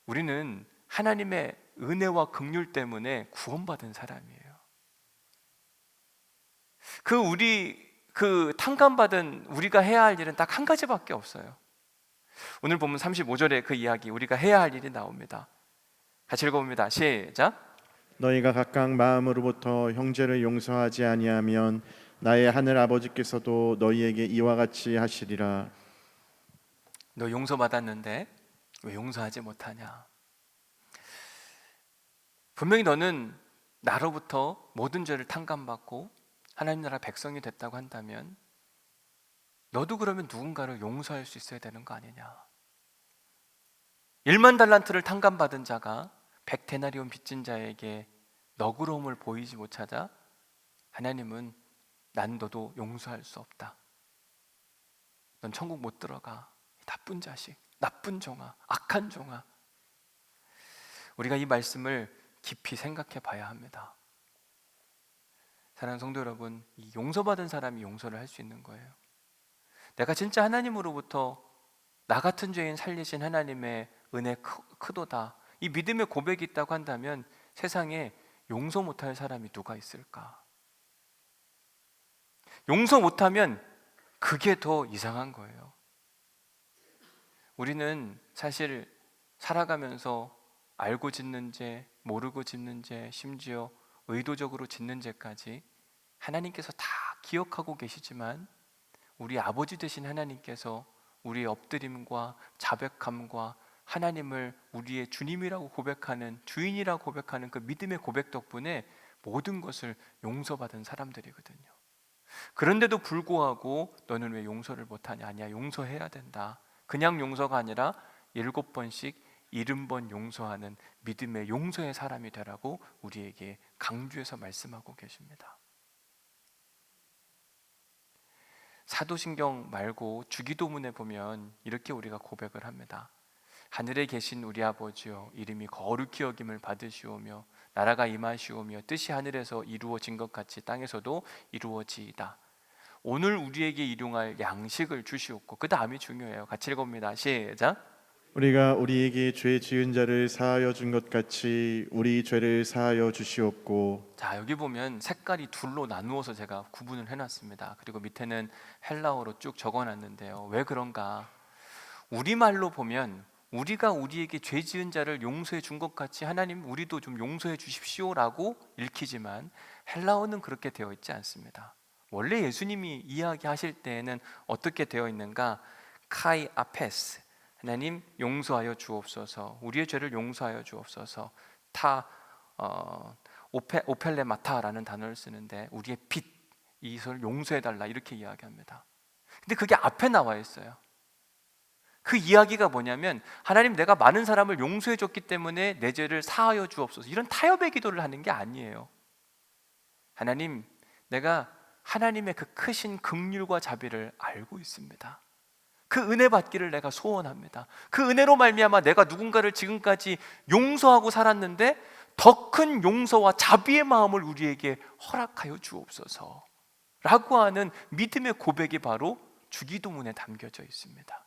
우리는 하나님의 은혜와 긍휼 때문에 구원받은 사람이에요. 그 탕감받은 우리가 해야 할 일은 딱 한 가지밖에 없어요. 오늘 보면 35절에 그 이야기, 우리가 해야 할 일이 나옵니다. 같이 읽어봅니다. 시작. 너희가 각각 마음으로부터 형제를 용서하지 아니하면 나의 하늘 아버지께서도 너희에게 이와 같이 하시리라. 너 용서받았는데 왜 용서하지 못하냐? 분명히 너는 나로부터 모든 죄를 탕감받고 하나님 나라 백성이 됐다고 한다면 너도 그러면 누군가를 용서할 수 있어야 되는 거 아니냐? 1만 달란트를 탕감받은 자가 100데나리온 빚진 자에게 너그러움을 보이지 못하자 하나님은 난 너도 용서할 수 없다. 넌 천국 못 들어가. 나쁜 자식, 나쁜 종아, 악한 종아. 우리가 이 말씀을 깊이 생각해 봐야 합니다. 사랑하는 성도 여러분, 이 용서받은 사람이 용서를 할 수 있는 거예요. 내가 진짜 하나님으로부터 나 같은 죄인 살리신 하나님의 은혜 크도다, 이 믿음의 고백이 있다고 한다면 세상에 용서 못할 사람이 누가 있을까? 용서 못하면 그게 더 이상한 거예요. 우리는 사실 살아가면서 알고 짓는 죄, 모르고 짓는 죄, 심지어 의도적으로 짓는 죄까지 하나님께서 다 기억하고 계시지만 우리 아버지 되신 하나님께서 우리의 엎드림과 자백함과 하나님을 우리의 주님이라고 고백하는, 주인이라고 고백하는 그 믿음의 고백 덕분에 모든 것을 용서받은 사람들이거든요. 그런데도 불구하고 너는 왜 용서를 못하냐? 아니야, 용서해야 된다. 그냥 용서가 아니라 7번씩 70번 용서하는 믿음의 용서의 사람이 되라고 우리에게 강조해서 말씀하고 계십니다. 사도신경 말고 주기도문에 보면 이렇게 우리가 고백을 합니다. 하늘에 계신 우리 아버지여, 이름이 거룩히 여김을 받으시오며 나라가 임하시오며 뜻이 하늘에서 이루어진 것 같이 땅에서도 이루어지이다. 오늘 우리에게 일용할 양식을 주시옵고, 그 다음이 중요해요. 같이 읽어봅니다. 시작. 우리가 우리에게 죄 지은 자를 사하여 준 것 같이 우리 죄를 사하여 주시옵고. 자, 여기 보면 색깔이 둘로 나누어서 제가 구분을 해놨습니다. 그리고 밑에는 헬라어로 쭉 적어놨는데요. 왜 그런가? 우리말로 보면 우리가 우리에게 죄 지은 자를 용서해 준 것 같이 하나님 우리도 좀 용서해 주십시오라고 읽히지만 헬라어는 그렇게 되어 있지 않습니다. 원래 예수님이 이야기하실 때에는 어떻게 되어 있는가? 카이 아페스, 하나님 용서하여 주옵소서, 우리의 죄를 용서하여 주옵소서. 오펠레마타라는 단어를 쓰는데 우리의 빚, 이것을 용서해달라 이렇게 이야기합니다. 근데 그게 앞에 나와 있어요. 그 이야기가 뭐냐면 하나님 내가 많은 사람을 용서해 줬기 때문에 내 죄를 사하여 주옵소서, 이런 타협의 기도를 하는 게 아니에요. 하나님, 내가 하나님의 그 크신 긍휼과 자비를 알고 있습니다. 그 은혜 받기를 내가 소원합니다. 그 은혜로 말미암아 내가 누군가를 지금까지 용서하고 살았는데 더 큰 용서와 자비의 마음을 우리에게 허락하여 주옵소서 라고 하는 믿음의 고백이 바로 주기도문에 담겨져 있습니다.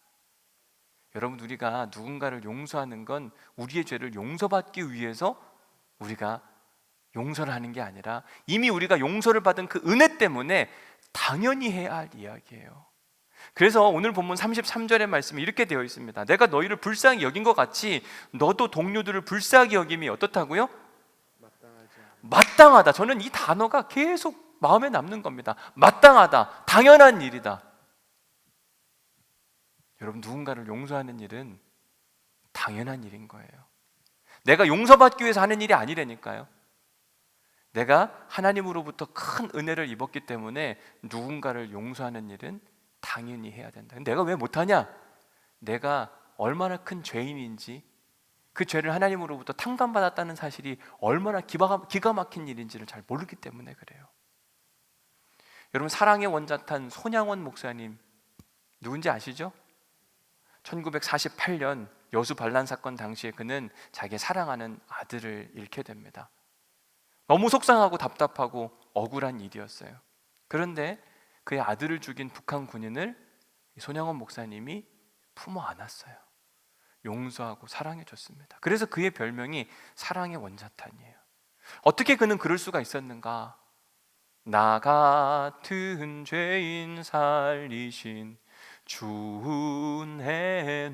여러분, 우리가 누군가를 용서하는 건 우리의 죄를 용서받기 위해서 우리가 용서를 하는 게 아니라 이미 우리가 용서를 받은 그 은혜 때문에 당연히 해야 할 이야기예요. 그래서 오늘 본문 33절의 말씀이 이렇게 되어 있습니다. 내가 너희를 불쌍히 여긴 것 같이 너도 동료들을 불쌍히 여김이 어떻다고요? 마땅하다. 저는 이 단어가 계속 마음에 남는 겁니다. 마땅하다, 당연한 일이다. 여러분, 누군가를 용서하는 일은 당연한 일인 거예요. 내가 용서받기 위해서 하는 일이 아니라니까요. 내가 하나님으로부터 큰 은혜를 입었기 때문에 누군가를 용서하는 일은 당연히 해야 된다. 내가 왜 못하냐? 내가 얼마나 큰 죄인인지, 그 죄를 하나님으로부터 탕감받았다는 사실이 얼마나 기가 막힌 일인지를 잘 모르기 때문에 그래요. 여러분, 사랑의 원자탄 손양원 목사님 누군지 아시죠? 1948년 여수 반란 사건 당시에 그는 자기의 사랑하는 아들을 잃게 됩니다. 너무 속상하고 답답하고 억울한 일이었어요. 그런데 그의 아들을 죽인 북한 군인을 손양원 목사님이 품어 안았어요. 용서하고 사랑해 줬습니다. 그래서 그의 별명이 사랑의 원자탄이에요. 어떻게 그는 그럴 수가 있었는가? 나 같은 죄인 살리신 주 은혜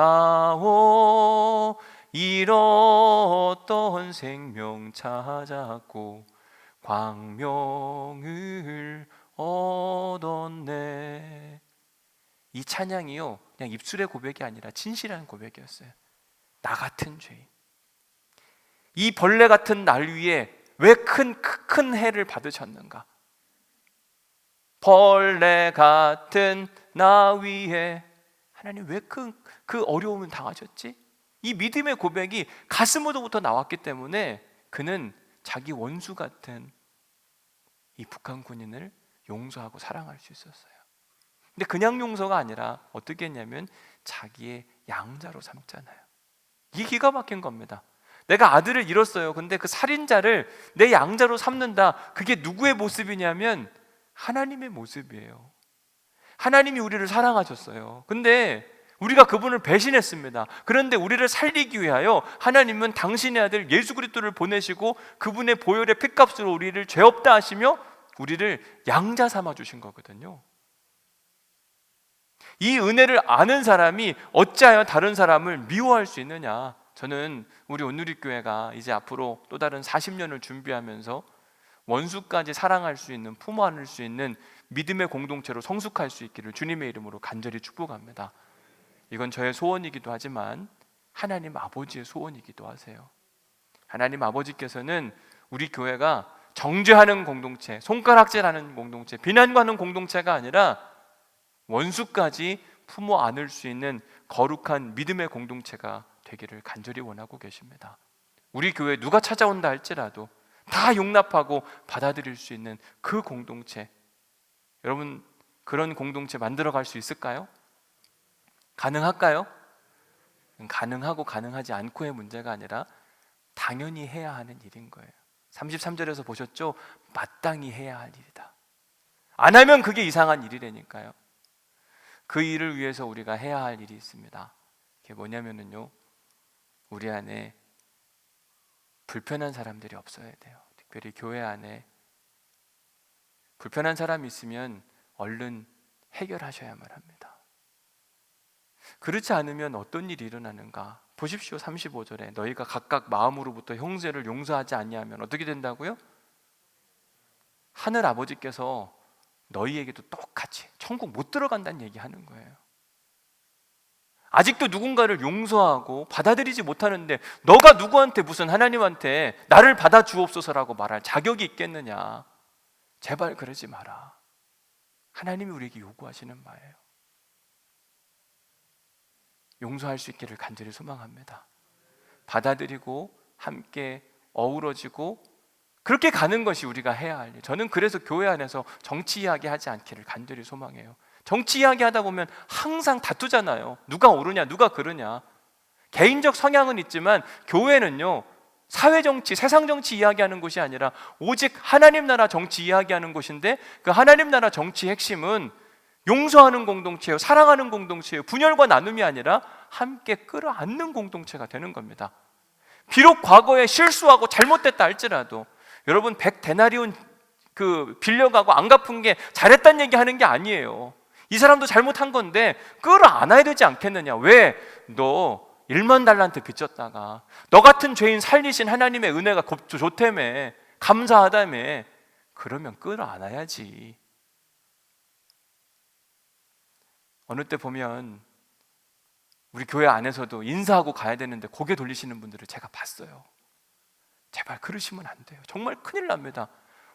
놀라워 잃었던 생명 찾았고 광명을 얻었네. 이 찬양이요, 그냥 입술의 고백이 아니라 진실한 고백이었어요. 나 같은 죄인, 이 벌레 같은 날 위에 왜 큰 해를 받으셨는가? 벌레 같은 나 위에 하나님 왜 그 어려움을 당하셨지? 이 믿음의 고백이 가슴으로부터 나왔기 때문에 그는 자기 원수 같은 이 북한 군인을 용서하고 사랑할 수 있었어요. 근데 그냥 용서가 아니라 어떻게 했냐면 자기의 양자로 삼잖아요. 이게 기가 막힌 겁니다. 내가 아들을 잃었어요. 근데 그 살인자를 내 양자로 삼는다. 그게 누구의 모습이냐면 하나님의 모습이에요. 하나님이 우리를 사랑하셨어요. 근데 우리가 그분을 배신했습니다. 그런데 우리를 살리기 위하여 하나님은 당신의 아들 예수 그리스도를 보내시고 그분의 보혈의 피값으로 우리를 죄 없다 하시며 우리를 양자 삼아 주신 거거든요. 이 은혜를 아는 사람이 어찌하여 다른 사람을 미워할 수 있느냐? 저는 우리 온누리교회가 이제 앞으로 또 다른 40년을 준비하면서 원수까지 사랑할 수 있는, 품어 안을 수 있는 믿음의 공동체로 성숙할 수 있기를 주님의 이름으로 간절히 축복합니다. 이건 저의 소원이기도 하지만 하나님 아버지의 소원이기도 하세요. 하나님 아버지께서는 우리 교회가 정죄하는 공동체, 손가락질하는 공동체, 비난하는 공동체가 아니라 원수까지 품어 안을 수 있는 거룩한 믿음의 공동체가 되기를 간절히 원하고 계십니다. 우리 교회 누가 찾아온다 할지라도 다 용납하고 받아들일 수 있는 그 공동체, 여러분 그런 공동체 만들어갈 수 있을까요? 가능할까요? 가능하고 가능하지 않고의 문제가 아니라 당연히 해야 하는 일인 거예요. 33절에서 보셨죠? 마땅히 해야 할 일이다. 안 하면 그게 이상한 일이라니까요. 그 일을 위해서 우리가 해야 할 일이 있습니다. 그게 뭐냐면요, 우리 안에 불편한 사람들이 없어야 돼요. 특별히 교회 안에 불편한 사람이 있으면 얼른 해결하셔야만 합니다. 그렇지 않으면 어떤 일이 일어나는가? 보십시오. 35절에 너희가 각각 마음으로부터 형제를 용서하지 아니하면 어떻게 된다고요? 하늘 아버지께서 너희에게도 똑같이 천국 못 들어간다는 얘기하는 거예요. 아직도 누군가를 용서하고 받아들이지 못하는데 너가 누구한테 무슨 하나님한테 나를 받아주옵소서라고 말할 자격이 있겠느냐? 제발 그러지 마라. 하나님이 우리에게 요구하시는 바예요. 용서할 수 있기를 간절히 소망합니다. 받아들이고 함께 어우러지고 그렇게 가는 것이 우리가 해야 할 일. 저는 그래서 교회 안에서 정치 이야기 하지 않기를 간절히 소망해요. 정치 이야기 하다 보면 항상 다투잖아요. 누가 옳으냐 누가 그르냐. 개인적 성향은 있지만 교회는요, 사회정치, 세상정치 이야기하는 곳이 아니라 오직 하나님 나라 정치 이야기하는 곳인데, 그 하나님 나라 정치의 핵심은 용서하는 공동체예요. 사랑하는 공동체예요. 분열과 나눔이 아니라 함께 끌어안는 공동체가 되는 겁니다. 비록 과거에 실수하고 잘못됐다 할지라도 여러분 100데나리온 빌려가고 안 갚은 게 잘했다는 얘기 하는 게 아니에요. 이 사람도 잘못한 건데 끌어안아야 되지 않겠느냐. 왜? 너 1만 달란트 빚졌다가 너 같은 죄인 살리신 하나님의 은혜가 좋다며, 감사하다며, 그러면 끌어안아야지. 어느 때 보면 우리 교회 안에서도 인사하고 가야 되는데 고개 돌리시는 분들을 제가 봤어요. 제발 그러시면 안 돼요. 정말 큰일 납니다.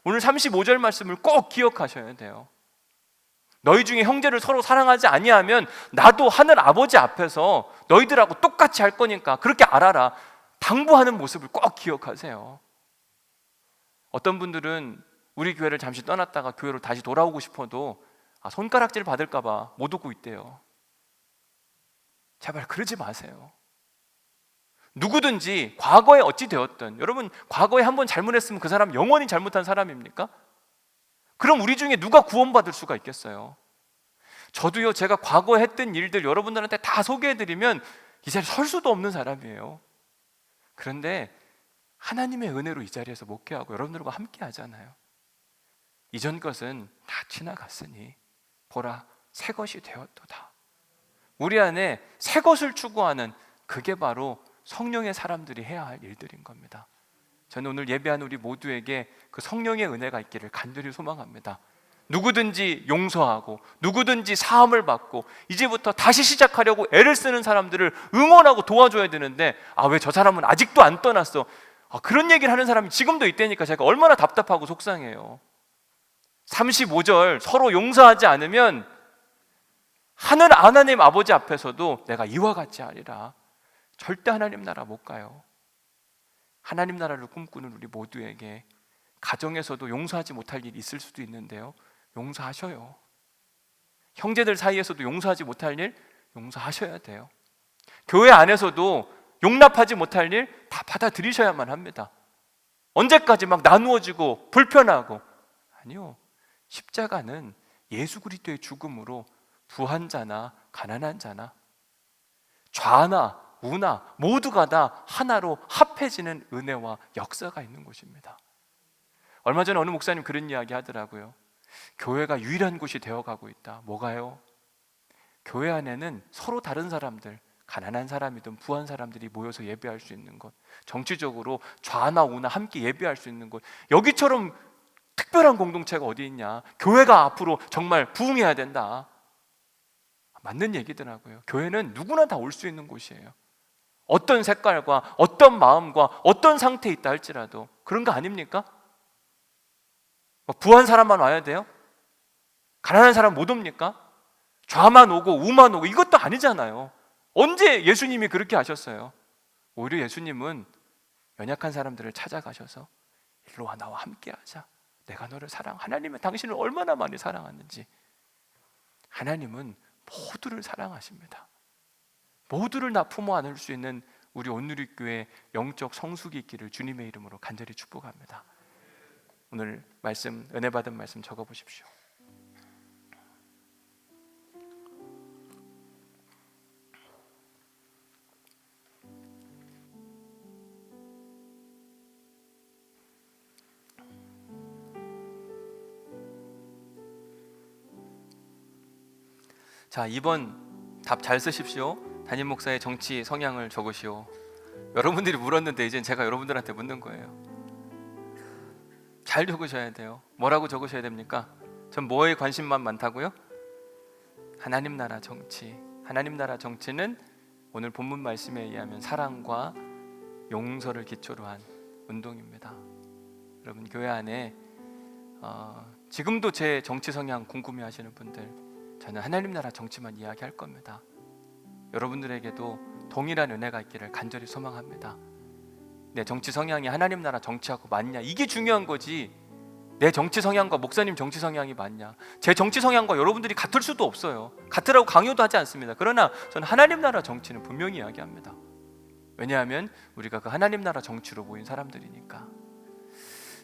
오늘 35절 말씀을 꼭 기억하셔야 돼요. 너희 중에 형제를 서로 사랑하지 아니하면 나도 하늘 아버지 앞에서 너희들하고 똑같이 할 거니까 그렇게 알아라. 당부하는 모습을 꼭 기억하세요. 어떤 분들은 우리 교회를 잠시 떠났다가 교회로 다시 돌아오고 싶어도 손가락질 받을까 봐 못 오고 있대요. 제발 그러지 마세요. 누구든지 과거에 어찌 되었든, 여러분 과거에 한번 잘못했으면 그 사람 영원히 잘못한 사람입니까? 그럼 우리 중에 누가 구원받을 수가 있겠어요? 저도요, 제가 과거에 했던 일들 여러분들한테 다 소개해드리면 이 자리에 설 수도 없는 사람이에요. 그런데 하나님의 은혜로 이 자리에서 목회하고 여러분들과 함께 하잖아요. 이전 것은 다 지나갔으니 보라, 새 것이 되었도다. 우리 안에 새 것을 추구하는, 그게 바로 성령의 사람들이 해야 할 일들인 겁니다. 저는 오늘 예배한 우리 모두에게 그 성령의 은혜가 있기를 간절히 소망합니다. 누구든지 용서하고 누구든지 사함을 받고 이제부터 다시 시작하려고 애를 쓰는 사람들을 응원하고 도와줘야 되는데, 왜 저 사람은 아직도 안 떠났어, 그런 얘기를 하는 사람이 지금도 있다니까 제가 얼마나 답답하고 속상해요. 35절, 서로 용서하지 않으면 하늘 하나님 아버지 앞에서도 내가 이와 같이 하리라. 절대 하나님 나라 못 가요. 하나님 나라를 꿈꾸는 우리 모두에게 가정에서도 용서하지 못할 일이 있을 수도 있는데요, 용서하셔요. 형제들 사이에서도 용서하지 못할 일 용서하셔야 돼요. 교회 안에서도 용납하지 못할 일 다 받아들이셔야만 합니다. 언제까지 막 나누어지고 불편하고, 아니요, 십자가는 예수 그리스도의 죽음으로 부한 자나 가난한 자나 좌나 우나 모두가 다 하나로 합해지는 은혜와 역사가 있는 곳입니다. 얼마 전에 어느 목사님 그런 이야기 하더라고요. 교회가 유일한 곳이 되어가고 있다. 뭐가요? 교회 안에는 서로 다른 사람들, 가난한 사람이든 부한 사람들이 모여서 예배할 수 있는 곳, 정치적으로 좌나 우나 함께 예배할 수 있는 곳, 여기처럼 특별한 공동체가 어디 있냐. 교회가 앞으로 정말 부흥해야 된다. 맞는 얘기더라고요. 교회는 누구나 다 올 수 있는 곳이에요. 어떤 색깔과 어떤 마음과 어떤 상태에 있다 할지라도. 그런 거 아닙니까? 부한 사람만 와야 돼요? 가난한 사람 못 옵니까? 좌만 오고 우만 오고 이것도 아니잖아요. 언제 예수님이 그렇게 하셨어요? 오히려 예수님은 연약한 사람들을 찾아가셔서 일로 와, 나와 함께 하자. 내가 너를 하나님은 당신을 얼마나 많이 사랑하는지. 하나님은 모두를 사랑하십니다. 모두를 다 품어 안을 수 있는 우리 온누리교회 영적 성숙이 있기를 주님의 이름으로 간절히 축복합니다. 오늘 말씀, 은혜 받은 말씀 적어보십시오. 자, 2번 답 잘 쓰십시오. 담임 목사의 정치 성향을 적으시오. 여러분들이 물었는데 이젠 제가 여러분들한테 묻는 거예요. 잘 적으셔야 돼요. 뭐라고 적으셔야 됩니까? 전 뭐에 관심만 많다고요? 하나님 나라 정치. 하나님 나라 정치는 오늘 본문 말씀에 의하면 사랑과 용서를 기초로 한 운동입니다. 여러분, 교회 안에 지금도 제 정치 성향 궁금해하시는 분들, 저는 하나님 나라 정치만 이야기할 겁니다. 여러분들에게도 동일한 은혜가 있기를 간절히 소망합니다. 내 정치 성향이 하나님 나라 정치하고 맞냐, 이게 중요한 거지. 내 정치 성향과 목사님 정치 성향이 맞냐, 제 정치 성향과 여러분들이 같을 수도 없어요. 같으라고 강요도 하지 않습니다. 그러나 저는 하나님 나라 정치는 분명히 이야기합니다. 왜냐하면 우리가 그 하나님 나라 정치로 모인 사람들이니까.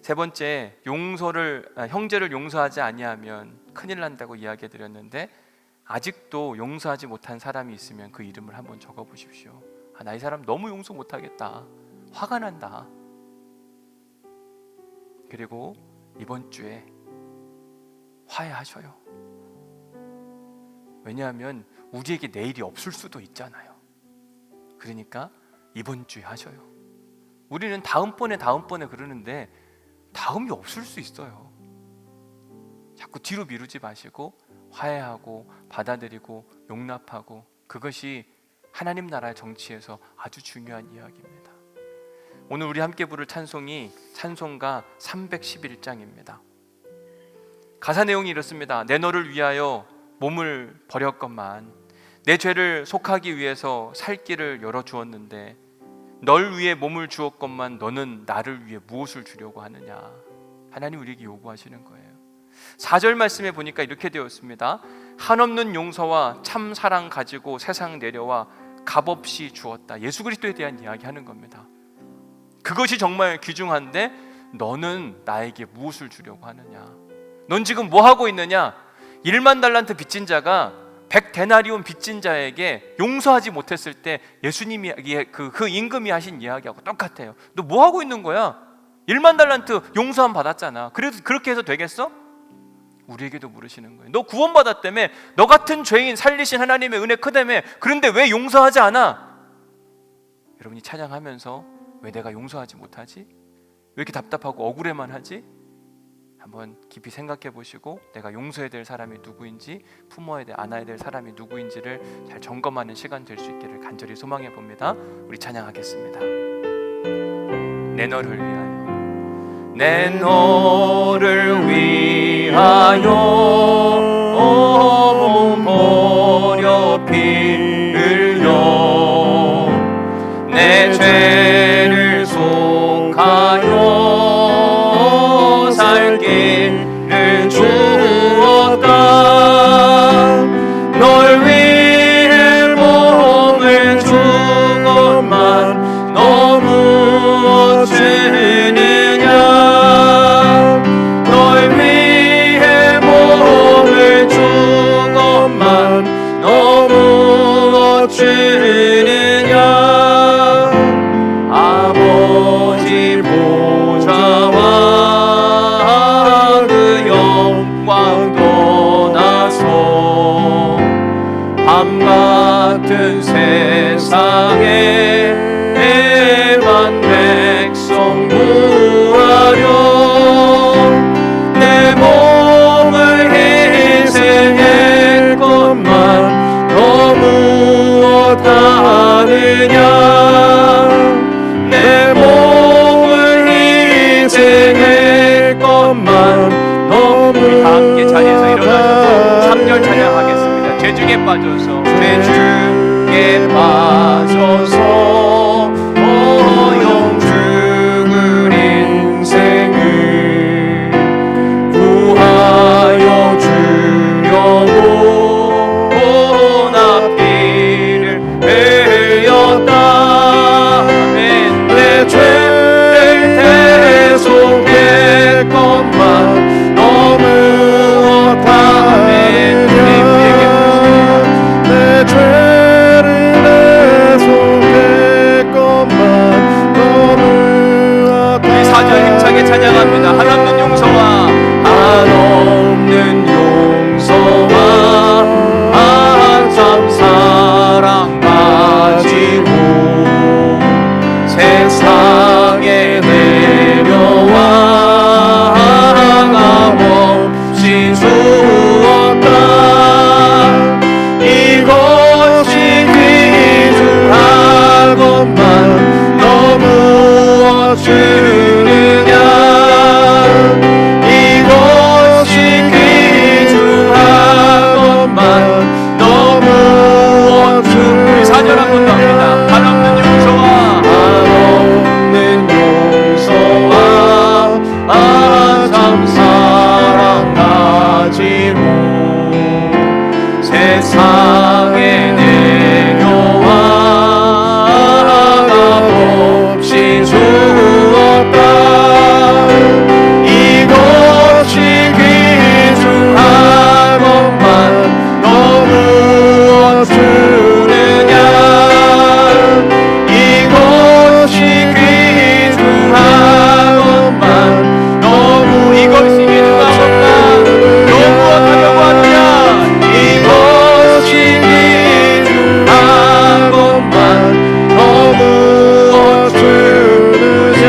세 번째, 형제를 용서하지 아니하면 큰일 난다고 이야기해 드렸는데, 아직도 용서하지 못한 사람이 있으면 그 이름을 한번 적어 보십시오. 나 이 사람 너무 용서 못하겠다, 화가 난다. 그리고 이번 주에 화해하셔요. 왜냐하면 우리에게 내일이 없을 수도 있잖아요. 그러니까 이번 주에 하셔요. 우리는 다음번에 그러는데 다음이 없을 수 있어요. 자꾸 뒤로 미루지 마시고 화해하고 받아들이고 용납하고, 그것이 하나님 나라의 정치에서 아주 중요한 이야기입니다. 오늘 우리 함께 부를 찬송이 찬송가 311장입니다. 가사 내용이 이렇습니다. 내 너를 위하여 몸을 버렸건만, 내 죄를 속하기 위해서 살 길을 열어주었는데, 널 위해 몸을 주었건만 너는 나를 위해 무엇을 주려고 하느냐. 하나님 우리에게 요구하시는 거예요. 4절 말씀에 보니까 이렇게 되었습니다. 한없는 용서와 참 사랑 가지고 세상 내려와 값없이 주었다. 예수 그리스도에 대한 이야기하는 겁니다. 그것이 정말 귀중한데 너는 나에게 무엇을 주려고 하느냐. 넌 지금 뭐 하고 있느냐. 1만 달란트 빚진 자가 100데나리온 빚진 자에게 용서하지 못했을 때 예수님이 그 임금이 하신 이야기하고 똑같아요. 너 뭐 하고 있는 거야? 1만 달란트 용서함 받았잖아. 그래도 그렇게 해서 되겠어? 우리에게도 물으시는 거예요. 너 구원받았다며? 너 같은 죄인 살리신 하나님의 은혜 크다며? 그런데 왜 용서하지 않아? 여러분이 찬양하면서 왜 내가 용서하지 못하지? 왜 이렇게 답답하고 억울해만 하지? 한번 깊이 생각해 보시고 내가 용서해야 될 사람이 누구인지, 품어야 될, 안아야 될 사람이 누구인지를 잘 점검하는 시간 될 수 있기를 간절히 소망해 봅니다. 우리 찬양하겠습니다. 내 너를 위하여, 내 너를 위하여 몸 버려 피 흘려 내 죄를 속하여 살기를 주었다. 널 위해 몸을 주건만 너무 어찌느냐. 널 위해 몸을 주건만 너무 어찌느냐. 아버지 보좌와 그 영광 떠나서 밤같은 세상에 애만 백성 구하려 내 몸을 희생했건만 너무 어떠하느냐. 내 몸을 희생했건만 너무. 우리 다 함께 자리에서 일어나셔서 3절 찬양하겠습니다. 죄 중에 빠져서, 죄 중에 빠져서 영 죽을 인생을 구하여 주려고 나 피를 흘렸다. 내 죄를 대속했건만 너무 어떠하느냐. 내 죄를 대속했건만 너무 우리 4절 힘차게 찬양합니다. 한없는 용서와, 한없는 용서와 참 사랑 가지고 세상에 내려와 값없이 주었다. 이것이 귀중하건만 너무 어찌느냐. 이것이 귀중하건만 너무 어찌느냐. 우리 4절 한 번 더 합니다. 한없는 용서와, 한없는 용서와 참 사랑 가지고 세상에 내려와 값없이 주었다. 이것이 귀중하건만 너무 어찌느냐. 이것이 귀중하건만 너무, 이것이 귀중하건만 너무 어떠려고 하느냐. 이것이 귀중하건만 너무 어찌느냐.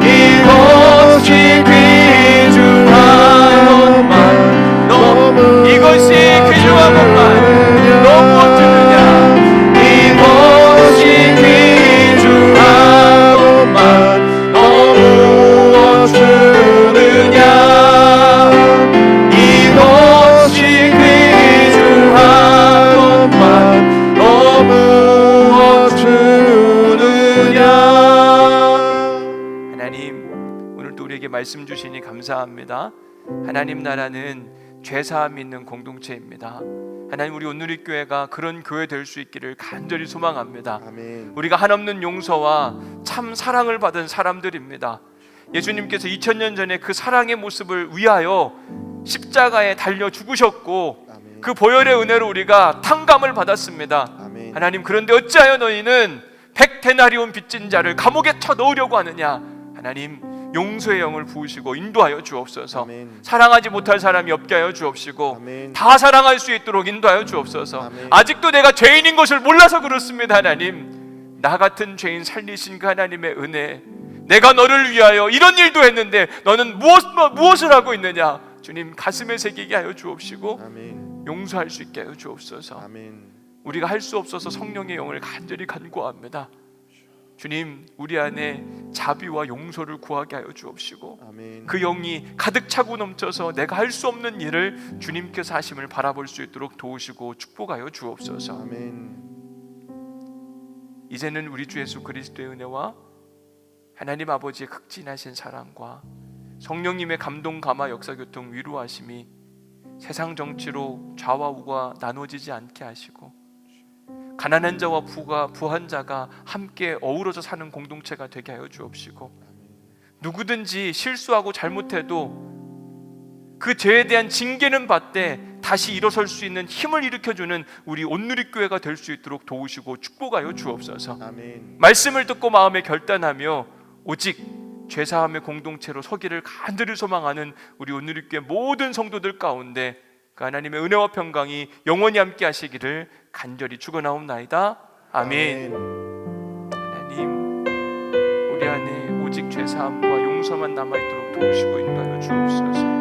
이것이 귀중하건만 너무, 이것이 귀중하건만 너무 어찌느냐. 이것이 귀중하건만 너무 어찌느냐. 이것이 귀중하건만 너무 어찌느냐. 하나님, 오늘도 우리에게 말씀 주시니 감사합니다. 하나님 나라는 죄사함 있는 공동체입니다. 하나님, 우리 온누리 교회가 그런 교회 될 수 있기를 간절히 소망합니다. 아멘. 우리가 한없는 용서와 참 사랑을 받은 사람들입니다. 예수님께서 2000년 전에 그 사랑의 모습을 위하여 십자가에 달려 죽으셨고 아멘. 그 보혈의 은혜로 우리가 탕감을 받았습니다. 아멘. 하나님, 그런데 어찌하여 너희는 100데나리온 빚진 자를 감옥에 쳐 넣으려고 하느냐? 하나님, 용서의 영을 부으시고 인도하여 주옵소서. 아멘. 사랑하지 못할 사람이 없게 하여 주옵시고 아멘. 다 사랑할 수 있도록 인도하여 주옵소서. 아멘. 아직도 내가 죄인인 것을 몰라서 그렇습니다. 하나님, 나 같은 죄인 살리신 그 하나님의 은혜, 내가 너를 위하여 이런 일도 했는데 너는 무엇을 하고 있느냐? 주님, 가슴에 새기게 하여 주옵시고 아멘. 용서할 수 있게 하여 주옵소서. 아멘. 우리가 할 수 없어서 성령의 영을 간절히 간구합니다. 주님, 우리 안에 자비와 용서를 구하게 하여 주옵시고 아멘. 그 영이 가득 차고 넘쳐서 내가 할 수 없는 일을 주님께서 하심을 바라볼 수 있도록 도우시고 축복하여 주옵소서. 아멘. 이제는 우리 주 예수 그리스도의 은혜와 하나님 아버지의 극진하신 사랑과 성령님의 감동 감화 역사 교통 위로하심이 세상 정치로 좌와 우가 나눠지지 않게 하시고 가난한 자와 부한 자가 함께 어우러져 사는 공동체가 되게 하여 주옵시고 누구든지 실수하고 잘못해도 그 죄에 대한 징계는 받되 다시 일어설 수 있는 힘을 일으켜주는 우리 온누리교회가 될 수 있도록 도우시고 축복하여 주옵소서. 아멘. 말씀을 듣고 마음에 결단하며 오직 죄사함의 공동체로 서기를 간절히 소망하는 우리 온누리교회 모든 성도들 가운데 그 하나님의 은혜와 평강이 영원히 함께 하시기를 간절히 축원하옵나이다. 아멘. 하나님, 우리 안에 오직 죄사함과 용서만 남아있도록 도우시고 인도하여 주옵소서.